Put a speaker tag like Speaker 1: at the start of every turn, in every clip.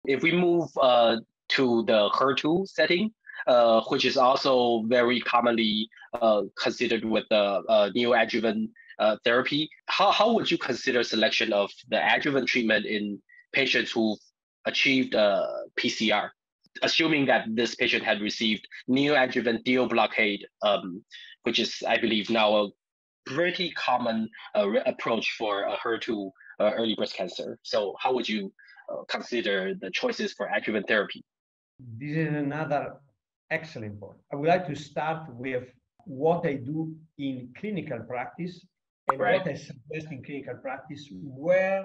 Speaker 1: If we move to the HER2 setting, which is also very commonly considered with the neoadjuvant therapy, how would you consider selection of the adjuvant treatment in patients who've achieved PCR, assuming that this patient had received neoadjuvant DO blockade, which is, I believe, now a pretty common approach for HER2 early breast cancer. So how would you consider the choices for adjuvant therapy?
Speaker 2: This is another excellent point. I would like to start with what I do in clinical practice and what I suggest in clinical practice where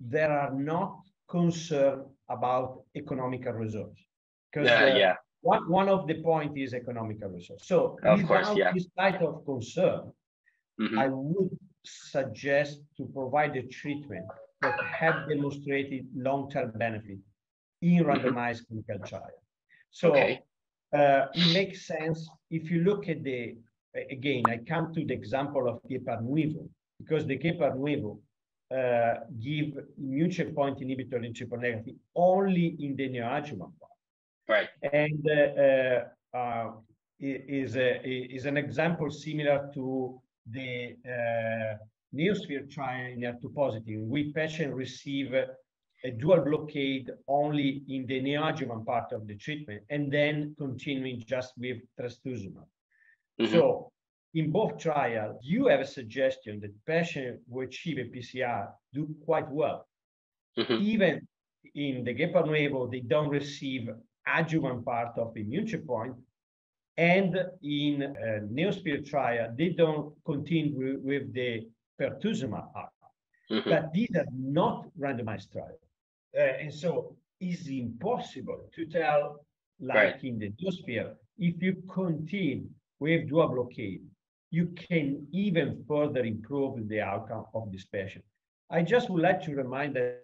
Speaker 2: there are not concern about economical results. Because one of the point is economical results. So without this type of concern, I would suggest to provide a treatment that have demonstrated long-term benefit in randomized clinical trial. So it makes sense if you look at the, again, I come to the example of Giampaolo, because the Giampaolo give immune checkpoint inhibitor in triple negative only in the neoadjuvant part. And is an example similar to the Neosphere trial in HER2 positive, we patients receive a dual blockade only in the neoadjuvant part of the treatment and then continuing just with trastuzumab. So in both trials, you have a suggestion that patients who achieve a PCR do quite well. Even in the Giampaolo, they don't receive adjuvant part of the immune checkpoint, and in Neosphere trial, they don't continue with the pertuzumab arm. But these are not randomized trials. And so it's impossible to tell, like in the Neosphere, if you continue with dual blockade, you can even further improve the outcome of this patient. I just would like to remind that